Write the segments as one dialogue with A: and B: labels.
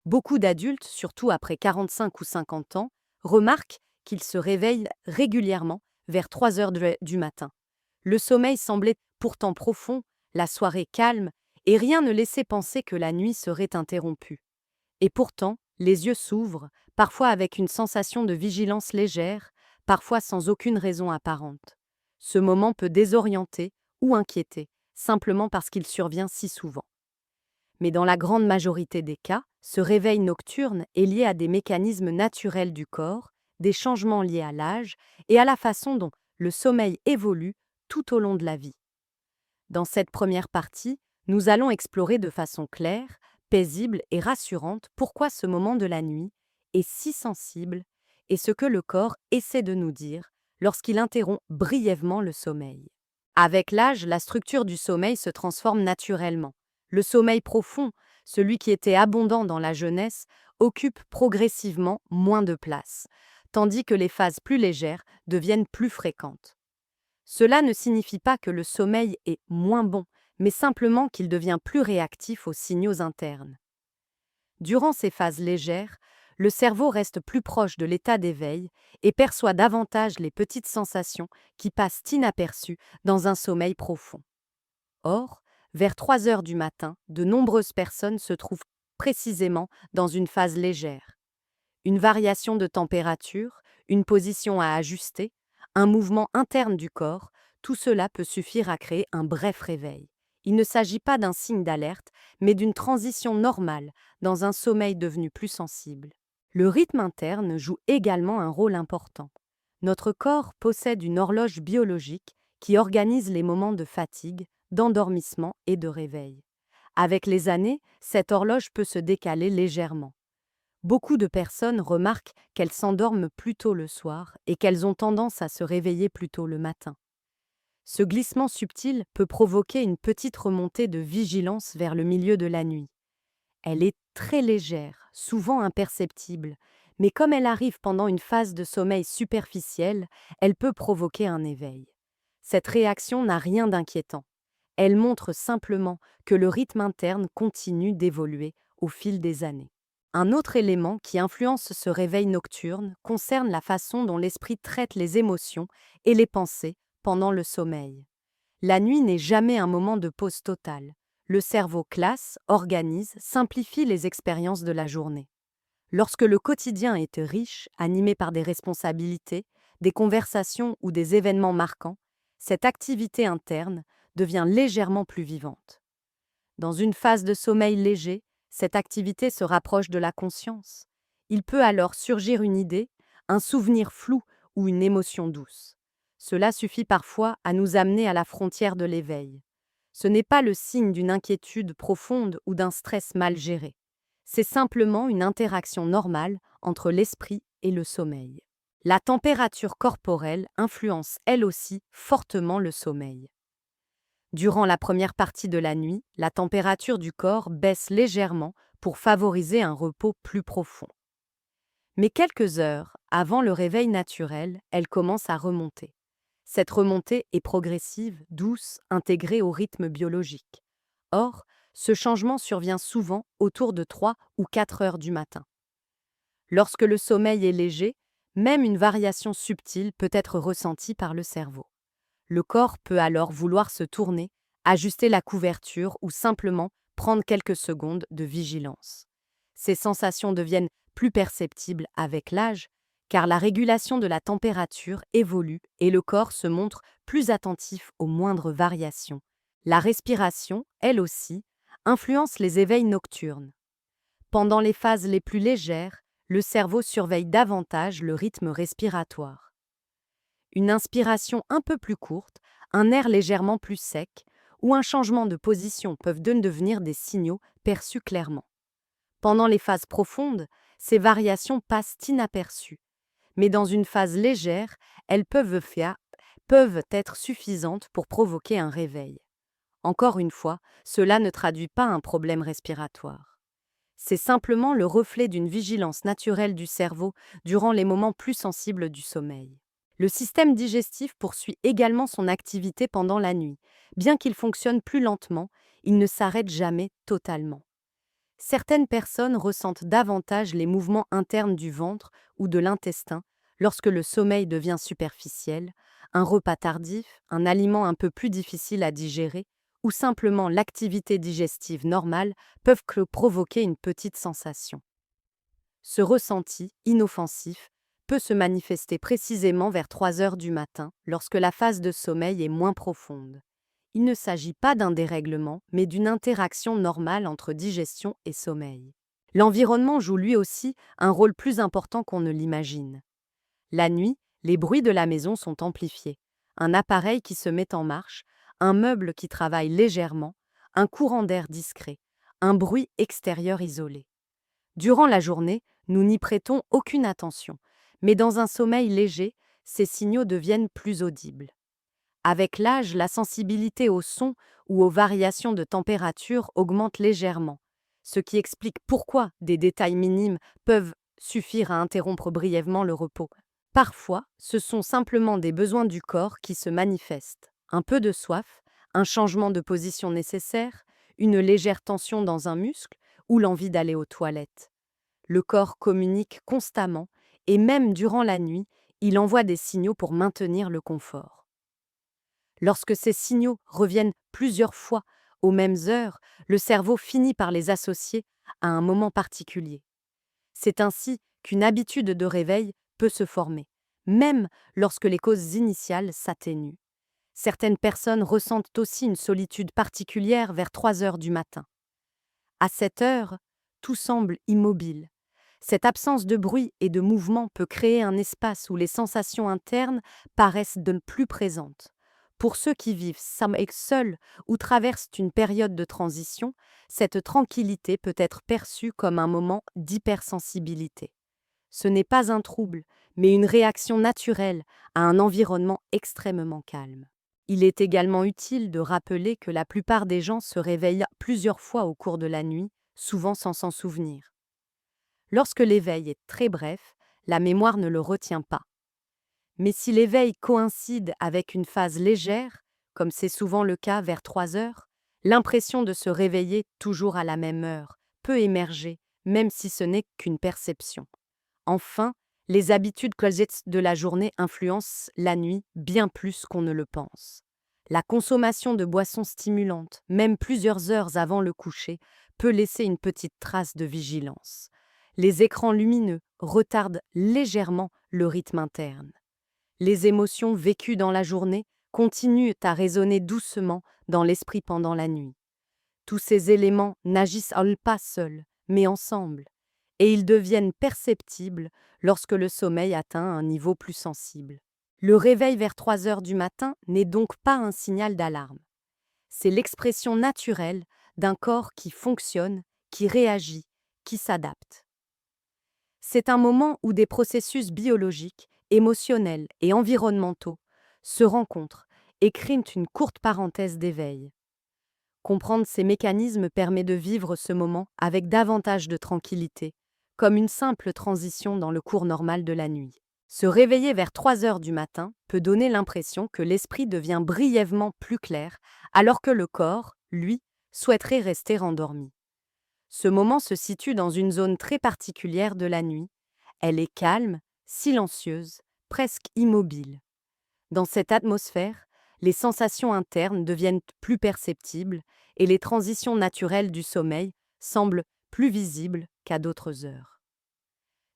A: Beaucoup d'adultes, surtout après 45 ou 50 ans, remarquent qu'ils se réveillent régulièrement vers 3 heures du matin. Le sommeil semblait pourtant profond, la soirée calme, et rien ne laissait penser que la nuit serait interrompue. Et pourtant, les yeux s'ouvrent, parfois avec une sensation de vigilance légère, parfois sans aucune raison apparente. Ce moment peut désorienter ou inquiéter, simplement parce qu'il survient si souvent. Mais dans la grande majorité des cas, ce réveil nocturne est lié à des mécanismes naturels du corps, des changements liés à l'âge et à la façon dont le sommeil évolue tout au long de la vie. Dans cette première partie, nous allons explorer de façon claire, paisible et rassurante pourquoi ce moment de la nuit est si sensible et ce que le corps essaie de nous dire lorsqu'il interrompt brièvement le sommeil. Avec l'âge, la structure du sommeil se transforme naturellement. Le sommeil profond, celui qui était abondant dans la jeunesse, occupe progressivement moins de place, tandis que les phases plus légères deviennent plus fréquentes. Cela ne signifie pas que le sommeil est moins bon, mais simplement qu'il devient plus réactif aux signaux internes. Durant ces phases légères, le cerveau reste plus proche de l'état d'éveil et perçoit davantage les petites sensations qui passent inaperçues dans un sommeil profond. Or, vers 3 heures du matin, de nombreuses personnes se trouvent précisément dans une phase légère. Une variation de température, une position à ajuster, un mouvement interne du corps, tout cela peut suffire à créer un bref réveil. Il ne s'agit pas d'un signe d'alerte, mais d'une transition normale dans un sommeil devenu plus sensible. Le rythme interne joue également un rôle important. Notre corps possède une horloge biologique qui organise les moments de fatigue, d'endormissement et de réveil. Avec les années, cette horloge peut se décaler légèrement. Beaucoup de personnes remarquent qu'elles s'endorment plus tôt le soir et qu'elles ont tendance à se réveiller plus tôt le matin. Ce glissement subtil peut provoquer une petite remontée de vigilance vers le milieu de la nuit. Elle est très légère, souvent imperceptible, mais comme elle arrive pendant une phase de sommeil superficiel, elle peut provoquer un éveil. Cette réaction n'a rien d'inquiétant. Elle montre simplement que le rythme interne continue d'évoluer au fil des années. Un autre élément qui influence ce réveil nocturne concerne la façon dont l'esprit traite les émotions et les pensées pendant le sommeil. La nuit n'est jamais un moment de pause totale. Le cerveau classe, organise, simplifie les expériences de la journée. Lorsque le quotidien est riche, animé par des responsabilités, des conversations ou des événements marquants, cette activité interne devient légèrement plus vivante. Dans une phase de sommeil léger, cette activité se rapproche de la conscience. Il peut alors surgir une idée, un souvenir flou ou une émotion douce. Cela suffit parfois à nous amener à la frontière de l'éveil. Ce n'est pas le signe d'une inquiétude profonde ou d'un stress mal géré. C'est simplement une interaction normale entre l'esprit et le sommeil. La température corporelle influence elle aussi fortement le sommeil. Durant la première partie de la nuit, la température du corps baisse légèrement pour favoriser un repos plus profond. Mais quelques heures avant le réveil naturel, elle commence à remonter. Cette remontée est progressive, douce, intégrée au rythme biologique. Or, ce changement survient souvent autour de 3 ou 4 heures du matin. Lorsque le sommeil est léger, même une variation subtile peut être ressentie par le cerveau. Le corps peut alors vouloir se tourner, ajuster la couverture ou simplement prendre quelques secondes de vigilance. Ces sensations deviennent plus perceptibles avec l'âge, car la régulation de la température évolue et le corps se montre plus attentif aux moindres variations. La respiration, elle aussi, influence les éveils nocturnes. Pendant les phases les plus légères, le cerveau surveille davantage le rythme respiratoire. Une inspiration un peu plus courte, un air légèrement plus sec ou un changement de position peuvent devenir des signaux perçus clairement. Pendant les phases profondes, ces variations passent inaperçues, mais dans une phase légère, elles peuvent être suffisantes pour provoquer un réveil. Encore une fois, cela ne traduit pas un problème respiratoire. C'est simplement le reflet d'une vigilance naturelle du cerveau durant les moments plus sensibles du sommeil. Le système digestif poursuit également son activité pendant la nuit. Bien qu'il fonctionne plus lentement, il ne s'arrête jamais totalement. Certaines personnes ressentent davantage les mouvements internes du ventre ou de l'intestin lorsque le sommeil devient superficiel, un repas tardif, un aliment un peu plus difficile à digérer ou simplement l'activité digestive normale peuvent provoquer une petite sensation. Ce ressenti, inoffensif, peut se manifester précisément vers 3 heures du matin, lorsque la phase de sommeil est moins profonde. Il ne s'agit pas d'un dérèglement, mais d'une interaction normale entre digestion et sommeil. L'environnement joue lui aussi un rôle plus important qu'on ne l'imagine. La nuit, les bruits de la maison sont amplifiés. Un appareil qui se met en marche, un meuble qui travaille légèrement, un courant d'air discret, un bruit extérieur isolé. Durant la journée, nous n'y prêtons aucune attention, mais dans un sommeil léger, ces signaux deviennent plus audibles. Avec l'âge, la sensibilité aux sons ou aux variations de température augmente légèrement, ce qui explique pourquoi des détails minimes peuvent suffire à interrompre brièvement le repos. Parfois, ce sont simplement des besoins du corps qui se manifestent. Un peu de soif, un changement de position nécessaire, une légère tension dans un muscle ou l'envie d'aller aux toilettes. Le corps communique constamment et même durant la nuit, il envoie des signaux pour maintenir le confort. Lorsque ces signaux reviennent plusieurs fois aux mêmes heures, le cerveau finit par les associer à un moment particulier. C'est ainsi qu'une habitude de réveil peut se former, même lorsque les causes initiales s'atténuent. Certaines personnes ressentent aussi une solitude particulière vers 3 heures du matin. À cette heure, tout semble immobile. Cette absence de bruit et de mouvement peut créer un espace où les sensations internes paraissent de plus présentes. Pour ceux qui vivent seuls ou traversent une période de transition, cette tranquillité peut être perçue comme un moment d'hypersensibilité. Ce n'est pas un trouble, mais une réaction naturelle à un environnement extrêmement calme. Il est également utile de rappeler que la plupart des gens se réveillent plusieurs fois au cours de la nuit, souvent sans s'en souvenir. Lorsque l'éveil est très bref, la mémoire ne le retient pas. Mais si l'éveil coïncide avec une phase légère, comme c'est souvent le cas vers 3 heures, l'impression de se réveiller toujours à la même heure peut émerger, même si ce n'est qu'une perception. Enfin, les habitudes quotidiennes de la journée influencent la nuit bien plus qu'on ne le pense. La consommation de boissons stimulantes, même plusieurs heures avant le coucher, peut laisser une petite trace de vigilance. Les écrans lumineux retardent légèrement le rythme interne. Les émotions vécues dans la journée continuent à résonner doucement dans l'esprit pendant la nuit. Tous ces éléments n'agissent pas seuls, mais ensemble, et ils deviennent perceptibles lorsque le sommeil atteint un niveau plus sensible. Le réveil vers 3 heures du matin n'est donc pas un signal d'alarme. C'est l'expression naturelle d'un corps qui fonctionne, qui réagit, qui s'adapte. C'est un moment où des processus biologiques, émotionnels et environnementaux se rencontrent et créent une courte parenthèse d'éveil. Comprendre ces mécanismes permet de vivre ce moment avec davantage de tranquillité, comme une simple transition dans le cours normal de la nuit. Se réveiller vers 3 heures du matin peut donner l'impression que l'esprit devient brièvement plus clair, alors que le corps, lui, souhaiterait rester endormi. Ce moment se situe dans une zone très particulière de la nuit. Elle est calme, silencieuse, presque immobile. Dans cette atmosphère, les sensations internes deviennent plus perceptibles et les transitions naturelles du sommeil semblent plus visibles qu'à d'autres heures.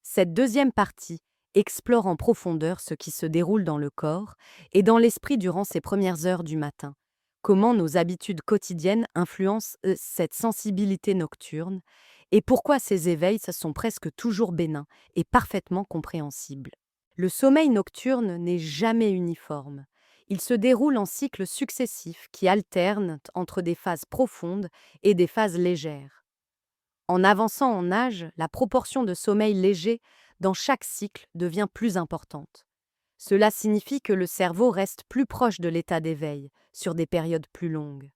A: Cette deuxième partie explore en profondeur ce qui se déroule dans le corps et dans l'esprit durant ces premières heures du matin. Comment nos habitudes quotidiennes influencent cette sensibilité nocturne et pourquoi ces éveils sont presque toujours bénins et parfaitement compréhensibles. Le sommeil nocturne n'est jamais uniforme. Il se déroule en cycles successifs qui alternent entre des phases profondes et des phases légères. En avançant en âge, la proportion de sommeil léger dans chaque cycle devient plus importante. Cela signifie que le cerveau reste plus proche de l'état d'éveil sur des périodes plus longues.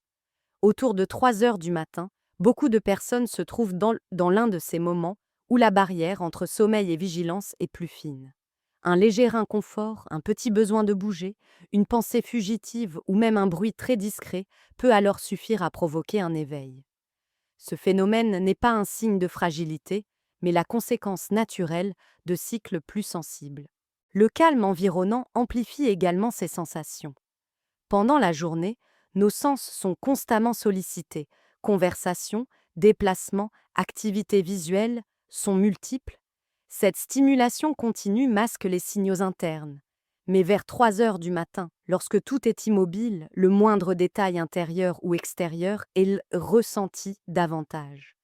A: Autour de 3 heures du matin, beaucoup de personnes se trouvent dans l'un de ces moments où la barrière entre sommeil et vigilance est plus fine. Un léger inconfort, un petit besoin de bouger, une pensée fugitive ou même un bruit très discret peut alors suffire à provoquer un éveil. Ce phénomène n'est pas un signe de fragilité, mais la conséquence naturelle de cycles plus sensibles. Le calme environnant amplifie également ces sensations. Pendant la journée, nos sens sont constamment sollicités. Conversations, déplacements, activités visuelles sont multiples. Cette stimulation continue masque les signaux internes. Mais vers 3 heures du matin, lorsque tout est immobile, le moindre détail intérieur ou extérieur est ressenti davantage.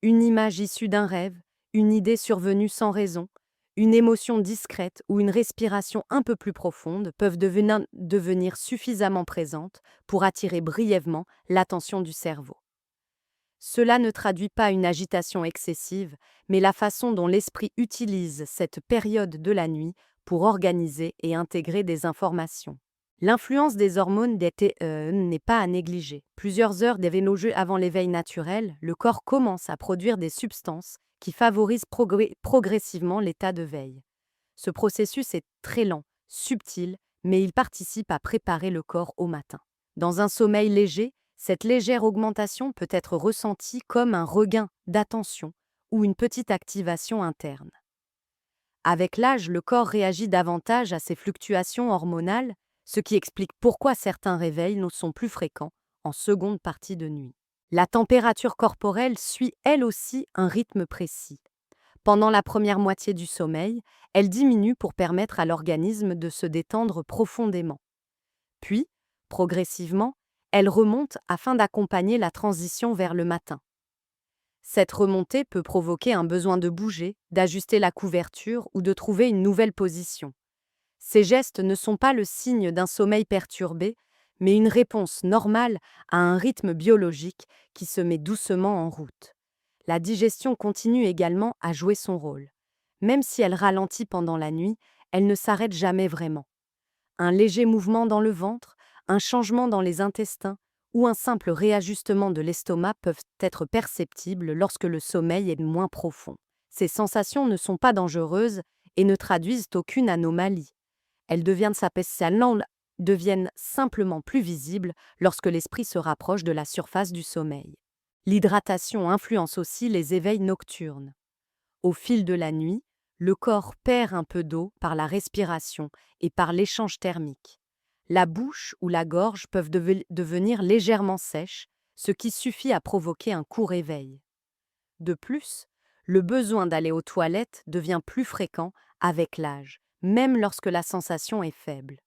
A: Une image issue d'un rêve, une idée survenue sans raison, une émotion discrète ou une respiration un peu plus profonde peuvent devenir suffisamment présentes pour attirer brièvement l'attention du cerveau. Cela ne traduit pas une agitation excessive, mais la façon dont l'esprit utilise cette période de la nuit pour organiser et intégrer des informations. L'influence des hormones des TEE n'est pas à négliger. Plusieurs heures d'événements avant l'éveil naturel, le corps commence à produire des substances qui favorisent progressivement l'état de veille. Ce processus est très lent, subtil, mais il participe à préparer le corps au matin. Dans un sommeil léger, cette légère augmentation peut être ressentie comme un regain d'attention ou une petite activation interne. Avec l'âge, le corps réagit davantage à ces fluctuations hormonales, ce qui explique pourquoi certains réveils ne sont plus fréquents en seconde partie de nuit. La température corporelle suit elle aussi un rythme précis. Pendant la première moitié du sommeil, elle diminue pour permettre à l'organisme de se détendre profondément. Puis, progressivement, elle remonte afin d'accompagner la transition vers le matin. Cette remontée peut provoquer un besoin de bouger, d'ajuster la couverture ou de trouver une nouvelle position. Ces gestes ne sont pas le signe d'un sommeil perturbé, mais une réponse normale à un rythme biologique qui se met doucement en route. La digestion continue également à jouer son rôle. Même si elle ralentit pendant la nuit, elle ne s'arrête jamais vraiment. Un léger mouvement dans le ventre, un changement dans les intestins ou un simple réajustement de l'estomac peuvent être perceptibles lorsque le sommeil est moins profond. Ces sensations ne sont pas dangereuses et ne traduisent aucune anomalie. Elles deviennent simplement plus visibles lorsque l'esprit se rapproche de la surface du sommeil. L'hydratation influence aussi les éveils nocturnes. Au fil de la nuit, le corps perd un peu d'eau par la respiration et par l'échange thermique. La bouche ou la gorge peuvent devenir légèrement sèches, ce qui suffit à provoquer un court éveil. De plus, le besoin d'aller aux toilettes devient plus fréquent avec l'âge, même lorsque la sensation est faible.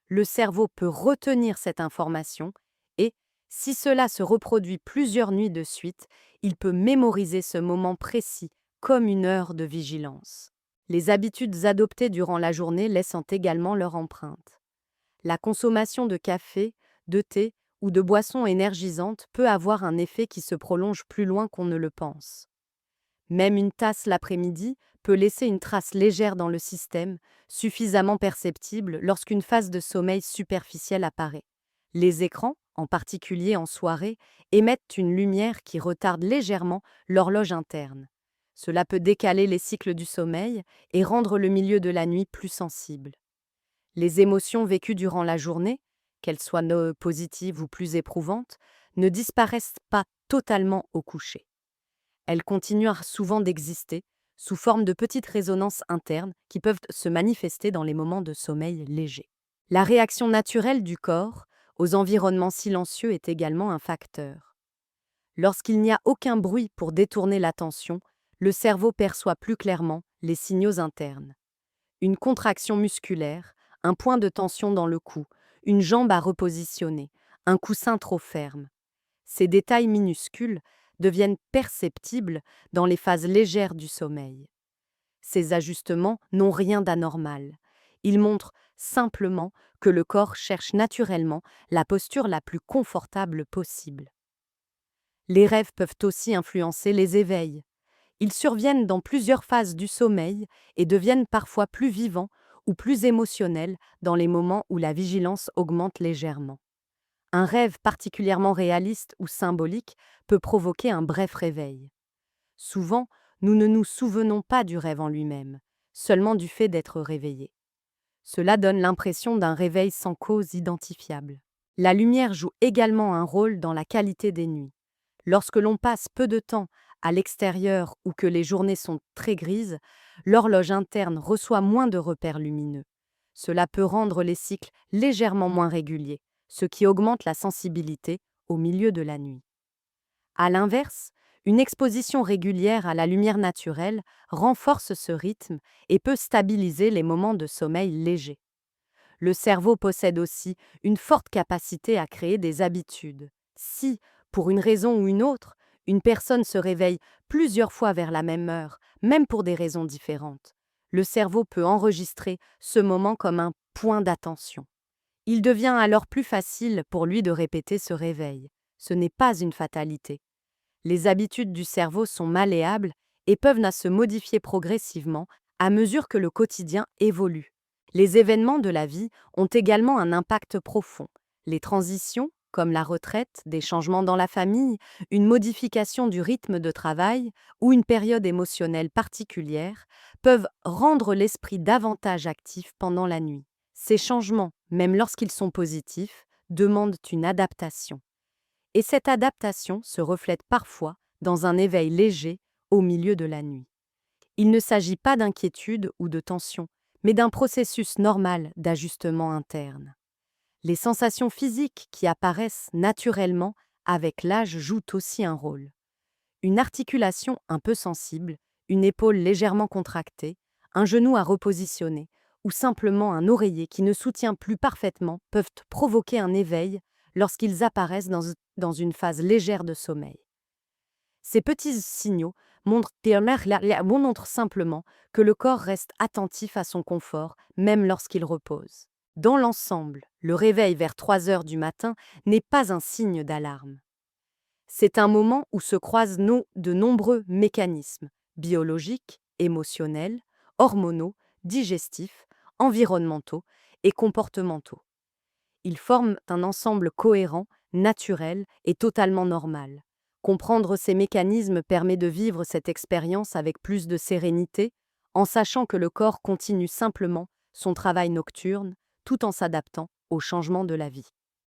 A: Le cerveau peut retenir cette information et, si cela se reproduit plusieurs nuits de suite, il peut mémoriser ce moment précis comme une heure de vigilance. Les habitudes adoptées durant la journée laissent également leur empreinte. La consommation de café, de thé ou de boissons énergisantes peut avoir un effet qui se prolonge plus loin qu'on ne le pense. Même une tasse l'après-midi peut laisser une trace légère dans le système, suffisamment perceptible lorsqu'une phase de sommeil superficielle apparaît. Les écrans, en particulier en soirée, émettent une lumière qui retarde légèrement l'horloge interne. Cela peut décaler les cycles du sommeil et rendre le milieu de la nuit plus sensible. Les émotions vécues durant la journée, qu'elles soient positives ou plus éprouvantes, ne disparaissent pas totalement au coucher. Elles continuent souvent d'exister, sous forme de petites résonances internes qui peuvent se manifester dans les moments de sommeil léger. La réaction naturelle du corps aux environnements silencieux est également un facteur. Lorsqu'il n'y a aucun bruit pour détourner l'attention, le cerveau perçoit plus clairement les signaux internes. Une contraction musculaire, un point de tension dans le cou, une jambe à repositionner, un coussin trop ferme. Ces détails minuscules deviennent perceptibles dans les phases légères du sommeil. Ces ajustements n'ont rien d'anormal. Ils montrent simplement que le corps cherche naturellement la posture la plus confortable possible. Les rêves peuvent aussi influencer les éveils. Ils surviennent dans plusieurs phases du sommeil et deviennent parfois plus vivants ou plus émotionnels dans les moments où la vigilance augmente légèrement. Un rêve particulièrement réaliste ou symbolique peut provoquer un bref réveil. Souvent, nous ne nous souvenons pas du rêve en lui-même, seulement du fait d'être réveillé. Cela donne l'impression d'un réveil sans cause identifiable. La lumière joue également un rôle dans la qualité des nuits. Lorsque l'on passe peu de temps à l'extérieur ou que les journées sont très grises, l'horloge interne reçoit moins de repères lumineux. Cela peut rendre les cycles légèrement moins réguliers, ce qui augmente la sensibilité au milieu de la nuit. À l'inverse, une exposition régulière à la lumière naturelle renforce ce rythme et peut stabiliser les moments de sommeil léger. Le cerveau possède aussi une forte capacité à créer des habitudes. Si, pour une raison ou une autre, une personne se réveille plusieurs fois vers la même heure, même pour des raisons différentes, le cerveau peut enregistrer ce moment comme un point d'attention. Il devient alors plus facile pour lui de répéter ce réveil. Ce n'est pas une fatalité. Les habitudes du cerveau sont malléables et peuvent se modifier progressivement à mesure que le quotidien évolue. Les événements de la vie ont également un impact profond. Les transitions, comme la retraite, des changements dans la famille, une modification du rythme de travail ou une période émotionnelle particulière, peuvent rendre l'esprit davantage actif pendant la nuit. Ces changements, même lorsqu'ils sont positifs, demandent une adaptation. Et cette adaptation se reflète parfois dans un éveil léger au milieu de la nuit. Il ne s'agit pas d'inquiétude ou de tension, mais d'un processus normal d'ajustement interne. Les sensations physiques qui apparaissent naturellement avec l'âge jouent aussi un rôle. Une articulation un peu sensible, une épaule légèrement contractée, un genou à repositionner ou simplement un oreiller qui ne soutient plus parfaitement peuvent provoquer un éveil lorsqu'ils apparaissent dans une phase légère de sommeil. Ces petits signaux montrent simplement que le corps reste attentif à son confort, même lorsqu'il repose. Dans l'ensemble, le réveil vers 3 heures du matin n'est pas un signe d'alarme. C'est un moment où se croisent de nombreux mécanismes biologiques, émotionnels, hormonaux, digestifs, environnementaux et comportementaux. Ils forment un ensemble cohérent, naturel et totalement normal. Comprendre ces mécanismes permet de vivre cette expérience avec plus de sérénité, en sachant que le corps continue simplement son travail nocturne tout en s'adaptant aux changements de la vie.